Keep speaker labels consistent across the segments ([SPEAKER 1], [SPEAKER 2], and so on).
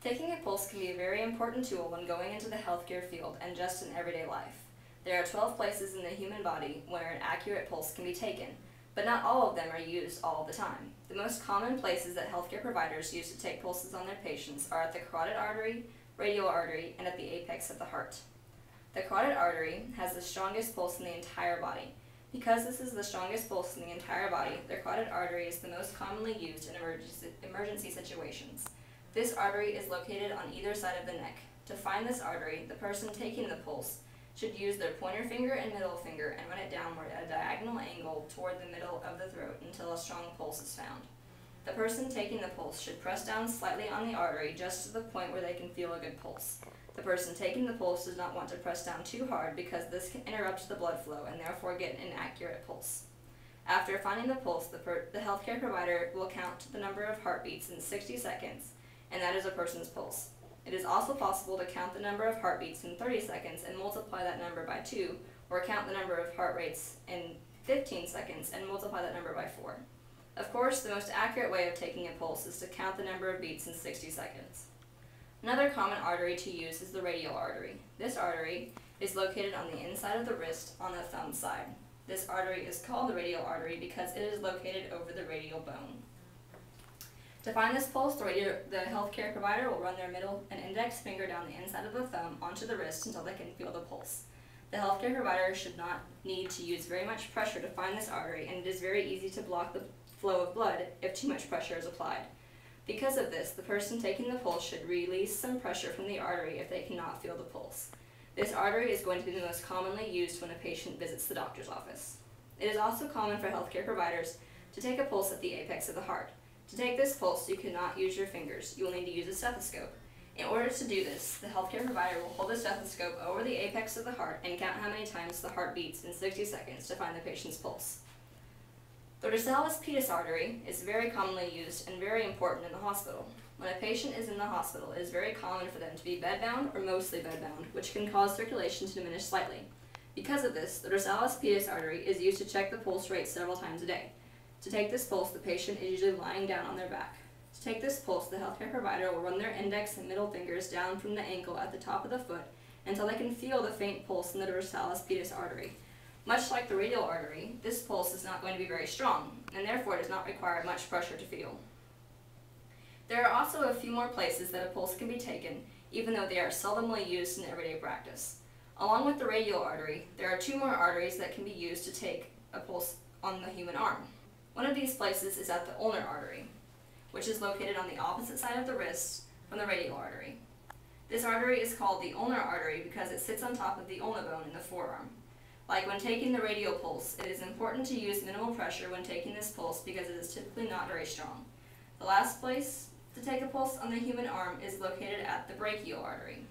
[SPEAKER 1] Taking a pulse can be a very important tool when going into the healthcare field and just in everyday life. There are 12 places in the human body where an accurate pulse can be taken, but not all of them are used all the time. The most common places that healthcare providers use to take pulses on their patients are at the carotid artery, radial artery, and at the apex of the heart. The carotid artery has the strongest pulse in the entire body. Because this is the strongest pulse in the entire body, the carotid artery is the most commonly used in emergency situations. This artery is located on either side of the neck. To find this artery, the person taking the pulse should use their pointer finger and middle finger and run it downward at a diagonal angle toward the middle of the throat until a strong pulse is found. The person taking the pulse should press down slightly on the artery just to the point where they can feel a good pulse. The person taking the pulse does not want to press down too hard because this can interrupt the blood flow and therefore get an inaccurate pulse. After finding the pulse, the healthcare provider will count the number of heartbeats in 60 seconds, and that is a person's pulse. It is also possible to count the number of heartbeats in 30 seconds and multiply that number by 2, or count the number of heart rates in 15 seconds and multiply that number by 4. Of course, the most accurate way of taking a pulse is to count the number of beats in 60 seconds. Another common artery to use is the radial artery. This artery is located on the inside of the wrist on the thumb side. This artery is called the radial artery because it is located over the radial bone. To find this pulse, the healthcare provider will run their middle and index finger down the inside of the thumb onto the wrist until they can feel the pulse. The healthcare provider should not need to use very much pressure to find this artery, and it is very easy to block the flow of blood if too much pressure is applied. Because of this, the person taking the pulse should release some pressure from the artery if they cannot feel the pulse. This artery is going to be the most commonly used when a patient visits the doctor's office. It is also common for healthcare providers to take a pulse at the apex of the heart. To take this pulse, you cannot use your fingers. You will need to use a stethoscope. In order to do this, the healthcare provider will hold the stethoscope over the apex of the heart and count how many times the heart beats in 60 seconds to find the patient's pulse. The dorsalis pedis artery is very commonly used and very important in the hospital. When a patient is in the hospital, it is very common for them to be bedbound or mostly bedbound, which can cause circulation to diminish slightly. Because of this, the dorsalis pedis artery is used to check the pulse rate several times a day. To take this pulse, the patient is usually lying down on their back. To take this pulse, the healthcare provider will run their index and middle fingers down from the ankle at the top of the foot until they can feel the faint pulse in the dorsalis pedis artery. Much like the radial artery, this pulse is not going to be very strong, and therefore does not require much pressure to feel. There are also a few more places that a pulse can be taken, even though they are seldomly used in everyday practice. Along with the radial artery, there are 2 more arteries that can be used to take a pulse on the human arm. One of these places is at the ulnar artery, which is located on the opposite side of the wrist from the radial artery. This artery is called the ulnar artery because it sits on top of the ulna bone in the forearm. Like when taking the radial pulse, it is important to use minimal pressure when taking this pulse because it is typically not very strong. The last place to take a pulse on the human arm is located at the brachial artery.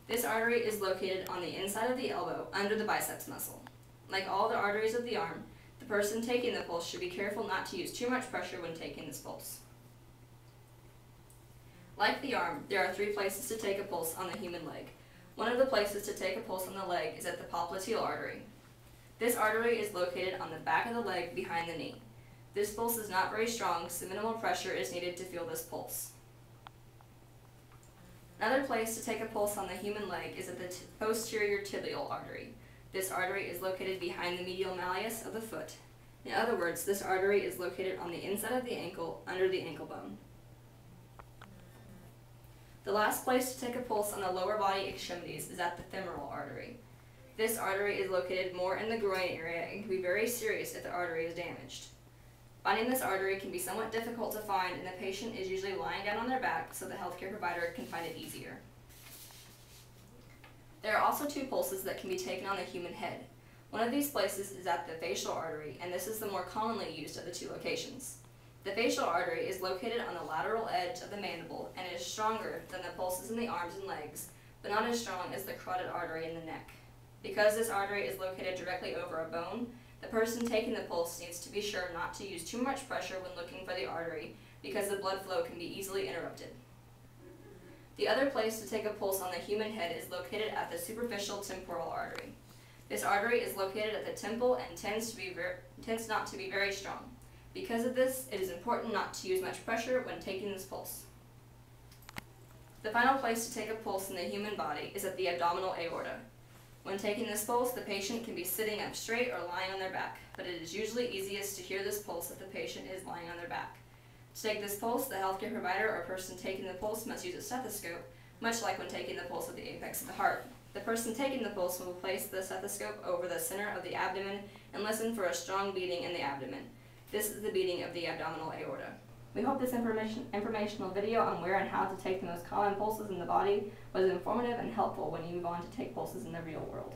[SPEAKER 1] This artery is located on the inside of the elbow under the biceps muscle. Like all the arteries of the arm, the person taking the pulse should be careful not to use too much pressure when taking this pulse. Like the arm, there are 3 places to take a pulse on the human leg. One of the places to take a pulse on the leg is at the popliteal artery. This artery is located on the back of the leg behind the knee. This pulse is not very strong, so minimal pressure is needed to feel this pulse. Another place to take a pulse on the human leg is at the posterior tibial artery. This artery is located behind the medial malleus of the foot. In other words, this artery is located on the inside of the ankle, under the ankle bone. The last place to take a pulse on the lower body extremities is at the femoral artery. This artery is located more in the groin area and can be very serious if the artery is damaged. Finding this artery can be somewhat difficult to find, and the patient is usually lying down on their back so the healthcare provider can find it easier. There are also 2 pulses that can be taken on the human head. One of these places is at the facial artery, and this is the more commonly used of the 2 locations. The facial artery is located on the lateral edge of the mandible and is stronger than the pulses in the arms and legs, but not as strong as the carotid artery in the neck. Because this artery is located directly over a bone, the person taking the pulse needs to be sure not to use too much pressure when looking for the artery because the blood flow can be easily interrupted. The other place to take a pulse on the human head is located at the superficial temporal artery. This artery is located at the temple and tends not to be very strong. Because of this, it is important not to use much pressure when taking this pulse. The final place to take a pulse in the human body is at the abdominal aorta. When taking this pulse, the patient can be sitting up straight or lying on their back, but it is usually easiest to hear this pulse if the patient is lying on their back. To take this pulse, the healthcare provider or person taking the pulse must use a stethoscope, much like when taking the pulse of the apex of the heart. The person taking the pulse will place the stethoscope over the center of the abdomen and listen for a strong beating in the abdomen. This is the beating of the abdominal aorta. We hope this informational video on where and how to take the most common pulses in the body was informative and helpful when you move on to take pulses in the real world.